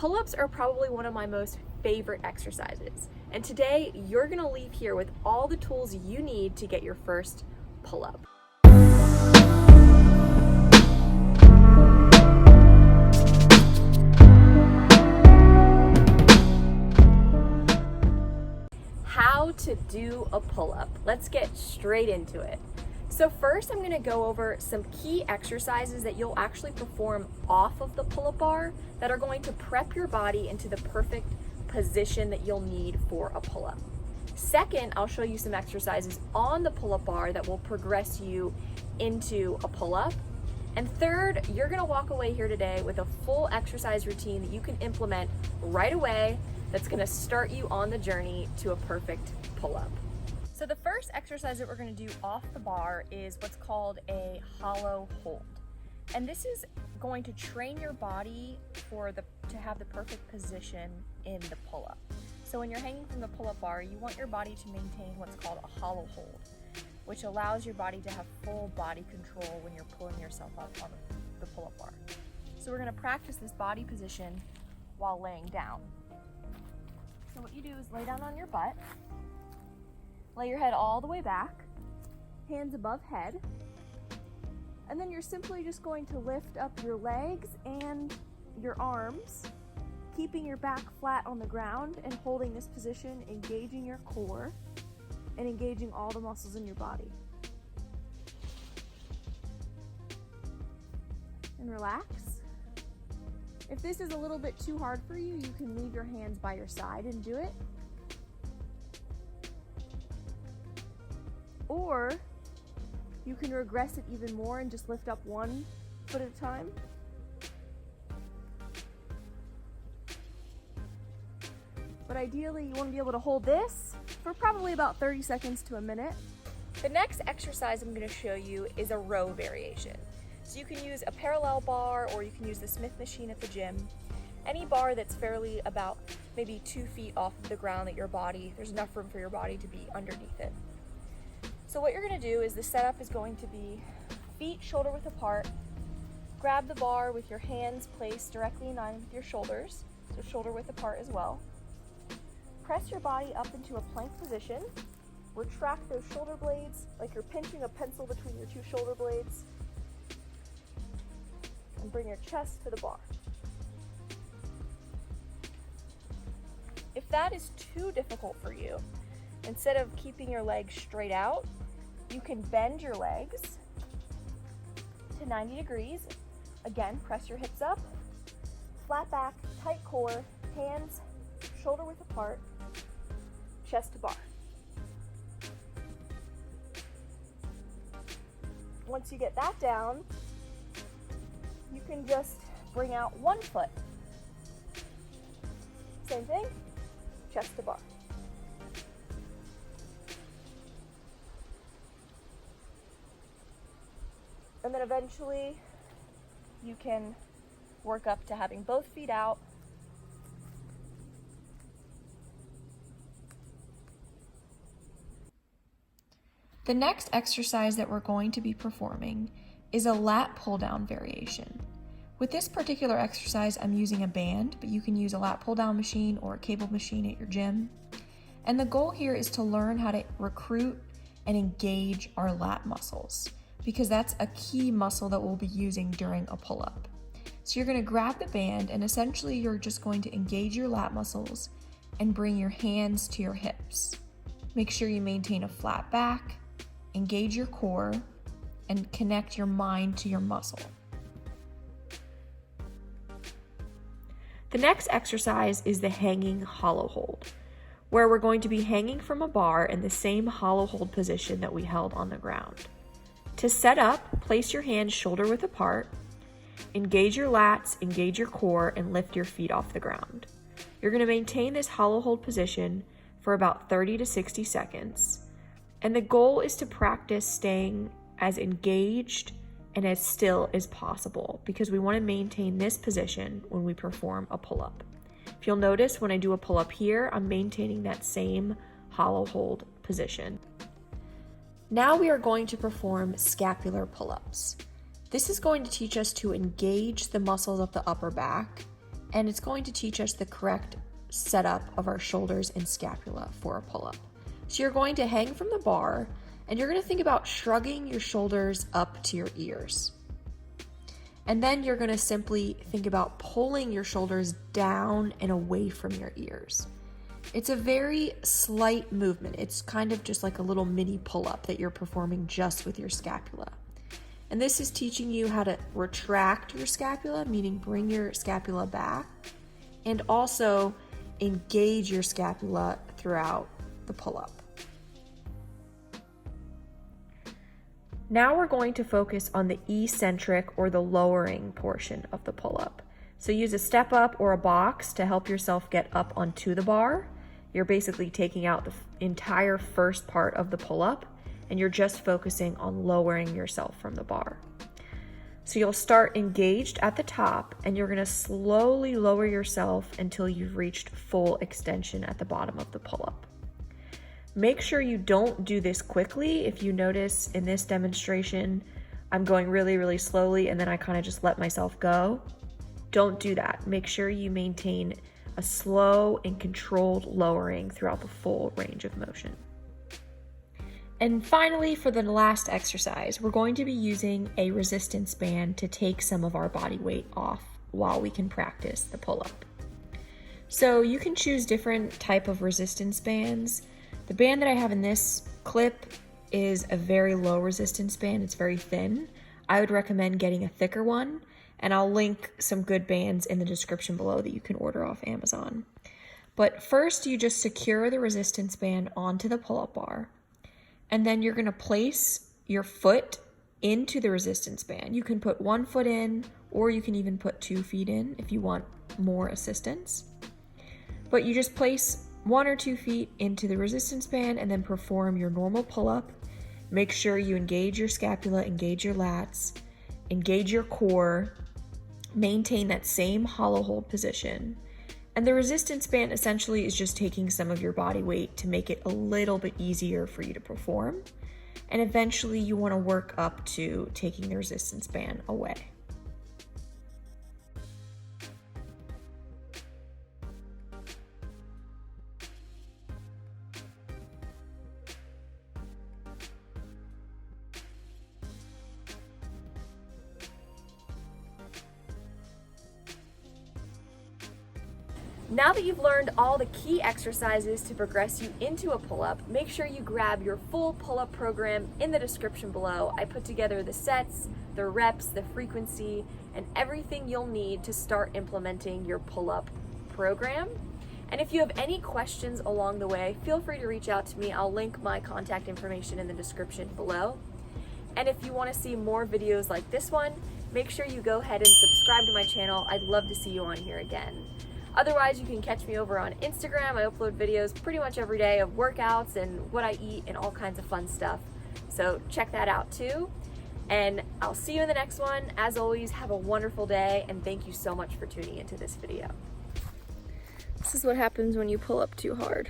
Pull-ups are probably one of my most favorite exercises, and today you're gonna leave here with all the tools you need to get your first pull-up. How to do a pull-up. Let's get straight into it. So first I'm going to go over some key exercises that you'll actually perform off of the pull-up bar that are going to prep your body into the perfect position that you'll need for a pull-up. Second, I'll show you some exercises on the pull-up bar that will progress you into a pull-up. And third, you're going to walk away here today with a full exercise routine that you can implement right away that's going to start you on the journey to a perfect pull-up. So the first exercise that we're going to do off the bar is what's called a hollow hold. And this is going to train your body to have the perfect position in the pull-up. So when you're hanging from the pull-up bar, you want your body to maintain what's called a hollow hold, which allows your body to have full body control when you're pulling yourself up on the pull-up bar. So we're going to practice this body position while laying down. So what you do is lay down on your butt. Lay your head all the way back, hands above head, and then you're simply just going to lift up your legs and your arms, keeping your back flat on the ground and holding this position, engaging your core and engaging all the muscles in your body. And relax. If this is a little bit too hard for you, you can leave your hands by your side and do it. Or you can regress it even more and just lift up one foot at a time. But ideally, you want to be able to hold this for probably about 30 seconds to a minute. The next exercise I'm going to show you is a row variation. So you can use a parallel bar or you can use the Smith machine at the gym. Any bar that's fairly about maybe 2 feet off of the ground that there's enough room for your body to be underneath it. So what you're going to do is the setup is going to be feet shoulder width apart. Grab the bar with your hands placed directly in line with your shoulders, so shoulder width apart as well. Press your body up into a plank position. Retract those shoulder blades like you're pinching a pencil between your 2 shoulder blades. And bring your chest to the bar. If that is too difficult for you, instead of keeping your legs straight out, you can bend your legs to 90 degrees. Again, press your hips up, flat back, tight core, hands shoulder width apart, chest to bar. Once you get that down, you can just bring out 1 foot. Same thing, chest to bar. And then eventually you can work up to having both feet out. The next exercise that we're going to be performing is a lat pull down variation. With this particular exercise, I'm using a band, but you can use a lat pull down machine or a cable machine at your gym. And the goal here is to learn how to recruit and engage our lat muscles, because that's a key muscle that we'll be using during a pull-up. So you're going to grab the band and essentially you're just going to engage your lat muscles and bring your hands to your hips. Make sure you maintain a flat back, engage your core, and connect your mind to your muscle. The next exercise is the hanging hollow hold, where we're going to be hanging from a bar in the same hollow hold position that we held on the ground. To set up, place your hands shoulder width apart, engage your lats, engage your core, and lift your feet off the ground. You're going to maintain this hollow hold position for about 30 to 60 seconds. And the goal is to practice staying as engaged and as still as possible, because we want to maintain this position when we perform a pull-up. If you'll notice, when I do a pull-up here, I'm maintaining that same hollow hold position. Now we are going to perform scapular pull-ups. This is going to teach us to engage the muscles of the upper back and it's going to teach us the correct setup of our shoulders and scapula for a pull-up. So you're going to hang from the bar, and you're going to think about shrugging your shoulders up to your ears. And then you're going to simply think about pulling your shoulders down and away from your ears. It's a very slight movement. It's kind of just like a little mini pull-up that you're performing just with your scapula. And this is teaching you how to retract your scapula, meaning bring your scapula back, and also engage your scapula throughout the pull-up. Now we're going to focus on the eccentric or the lowering portion of the pull-up. So use a step up or a box to help yourself get up onto the bar. You're basically taking out the entire first part of the pull-up, and you're just focusing on lowering yourself from the bar. So you'll start engaged at the top, and you're gonna slowly lower yourself until you've reached full extension at the bottom of the pull-up. Make sure you don't do this quickly. If you notice in this demonstration, I'm going really, really slowly, and then I kind of just let myself go. Don't do that. Make sure you maintain a slow and controlled lowering throughout the full range of motion. And finally, for the last exercise, we're going to be using a resistance band to take some of our body weight off while we can practice the pull-up. So you can choose different type of resistance bands. The band that I have in this clip is a very low resistance band. It's very thin. I would recommend getting a thicker one, and I'll link some good bands in the description below that you can order off Amazon. But first, you just secure the resistance band onto the pull-up bar, and then you're gonna place your foot into the resistance band. You can put 1 foot in, or you can even put 2 feet in if you want more assistance. But you just place 1 or 2 feet into the resistance band and then perform your normal pull-up. Make sure you engage your scapula, engage your lats, engage your core, maintain that same hollow hold position. And the resistance band essentially is just taking some of your body weight to make it a little bit easier for you to perform. And eventually you want to work up to taking the resistance band away. Now that you've learned all the key exercises to progress you into a pull-up, make sure you grab your full pull-up program in the description below. I put together the sets, the reps, the frequency, and everything you'll need to start implementing your pull-up program. And if you have any questions along the way, feel free to reach out to me. I'll link my contact information in the description below. And if you want to see more videos like this one, make sure you go ahead and subscribe to my channel. I'd love to see you on here again. Otherwise, you can catch me over on Instagram. I upload videos pretty much every day of workouts and what I eat and all kinds of fun stuff. So check that out too. And I'll see you in the next one. As always, have a wonderful day, and thank you so much for tuning into this video. This is what happens when you pull up too hard.